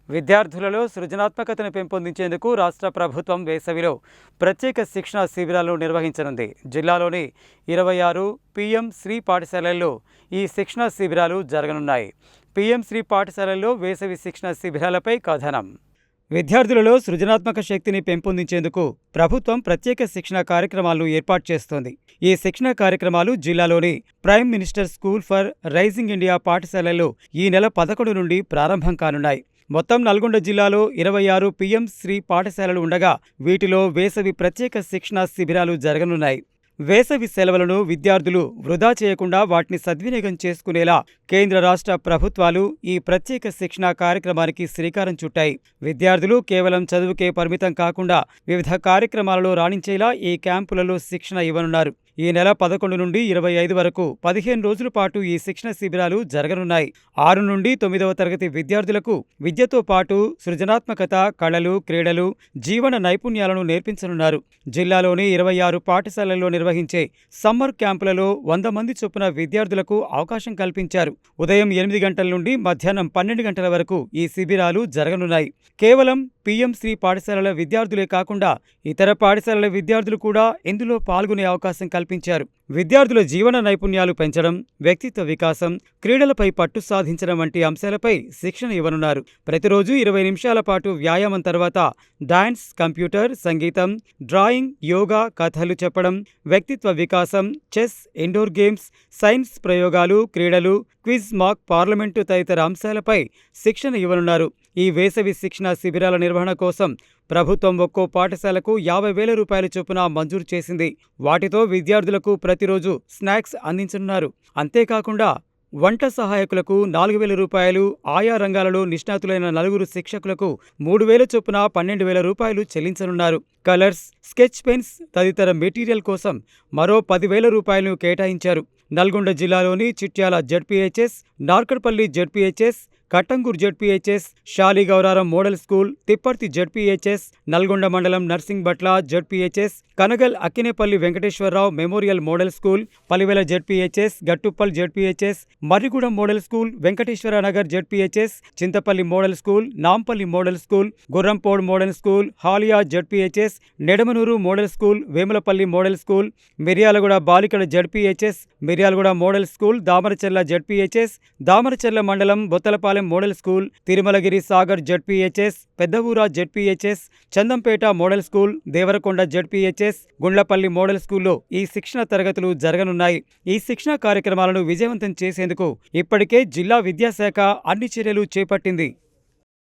విద్యార్థులలో సృజనాత్మకతను పెంపొందించేందుకు రాష్ట్ర ప్రభుత్వం వేసవిలో ప్రత్యేక శిక్షణా శిబిరాలను నిర్వహించనుంది. జిల్లాలోని 26 పీఎం శ్రీ పాఠశాలల్లో ఈ శిక్షణా శిబిరాలు జరగనున్నాయి. పీఎం శ్రీ పాఠశాలల్లో వేసవి శిక్షణా శిబిరాలపై కథనం. విద్యార్థులలో సృజనాత్మక శక్తిని పెంపొందించేందుకు ప్రభుత్వం ప్రత్యేక శిక్షణా కార్యక్రమాలను ఏర్పాటు చేస్తోంది. ఈ శిక్షణా కార్యక్రమాలు జిల్లాలోని prime minister school for rising India పాఠశాలల్లో ఈ నెల 11 నుండి ప్రారంభం కానున్నాయి. మొత్తం నల్గొండ జిల్లాలో 26 పీఎం శ్రీ పాఠశాలలు ఉండగా వీటిలో వేసవి ప్రత్యేక శిక్షణా శిబిరాలు జరగనున్నాయి. వేసవి సెలవులను విద్యార్థులు వృధా చేయకుండా వాటిని సద్వినియోగం చేసుకునేలా కేంద్ర రాష్ట్ర ప్రభుత్వాలు ఈ ప్రత్యేక శిక్షణా కార్యక్రమానికి శ్రీకారం చుట్టాయి. విద్యార్థులు కేవలం చదువుకే పరిమితం కాకుండా వివిధ కార్యక్రమాలలో రాణించేలా ఈ క్యాంపులలో శిక్షణ ఇవ్వనున్నారు. ఈ నెల 11 నుండి 25 వరకు 15 రోజుల పాటు ఈ శిక్షణ శిబిరాలు జరగనున్నాయి. 6 నుండి 9వ తరగతి విద్యార్థులకు విద్యతో పాటు సృజనాత్మకత, కళలు, క్రీడలు, జీవన నైపుణ్యాలను నేర్పించనున్నారు. జిల్లాలోని 26 పాఠశాలల్లో నిర్వహించే సమ్మర్ క్యాంపులలో 100 మంది చొప్పున విద్యార్థులకు అవకాశం కల్పించారు. ఉదయం 8 గంటల నుండి మధ్యాహ్నం 12 గంటల వరకు ఈ శిబిరాలు జరగనున్నాయి. కేవలం పీఎం శ్రీ పాఠశాలల విద్యార్థులే కాకుండా ఇతర పాఠశాలల విద్యార్థులు కూడా ఇందులో పాల్గొనే అవకాశం కల్పించారు. విద్యార్థుల జీవన నైపుణ్యాలు పెంచడం, వ్యక్తిత్వ వికాసం, క్రీడలపై పట్టు సాధించడం వంటి అంశాలపై శిక్షణ ఇవ్వనున్నారు. ప్రతిరోజు 20 నిమిషాల పాటు వ్యాయామం తర్వాత డాన్స్, కంప్యూటర్, సంగీతం, డ్రాయింగ్, యోగా, కథలు చెప్పడం, వ్యక్తిత్వ వికాసం, చెస్, ఇండోర్ గేమ్స్, సైన్స్ ప్రయోగాలు, క్రీడలు, క్విజ్, మాక్ పార్లమెంటు తదితర అంశాలపై శిక్షణ ఇవ్వనున్నారు. ఈ వేసవి శిక్షణ శిబిరాల నిర్వహణ కోసం ప్రభుత్వం ఒక్కో పాఠశాలకు 50,000 రూపాయల చొప్పున మంజూరు చేసింది. వాటితో విద్యార్థులకు ప్రతిరోజు స్నాక్స్ అందించనున్నారు. అంతేకాకుండా వంట సహాయకులకు 4,000 రూపాయలు, ఆయా రంగాలలో నిష్ణాతులైన 4 శిక్షకులకు 3,000 చొప్పున 12,000 రూపాయలు చెల్లించనున్నారు. కలర్స్, స్కెచ్ పెన్స్ తదితర మెటీరియల్ కోసం మరో 10,000 రూపాయలను కేటాయించారు. నల్గొండ జిల్లాలోని Chityala ZPHS, Narketpally ZPHS, Kattangur ZPHS, Shaligouraram model school, Tipparthi ZPHS, Nalgonda మండలం Narsingbatla ZPHS, Kanagal Akkinepalli Venkateswararao memorial model school, Palivela ZPHS, Gattuppal ZPHS, Marrigudem model school, Venkateswara Nagar ZPHS, Chintapalli model school, Nampally model school, Gurrampode model school, Haliya ZPHS, Nidamanuru model school, Vemulapalli model school, Miryalaguda బాలికల ZPHS, Miryalaguda model school, Damaracherla ZPHS, Damaracherla మండలం Bottalapalem model school, Tirumalagiri Sagar ZPHS, Peddavura ZPHS, Chandampet model school, Devarakonda ZPHS, Gundlapalli model స్కూల్లో ఈ శిక్షణ తరగతులు జరగనున్నాయి. ఈ శిక్షణ కార్యక్రమాలను విజయవంతం చేసేందుకు ఇప్పటికే జిల్లా విద్యాశాఖ అన్ని చర్యలు చేపట్టింది.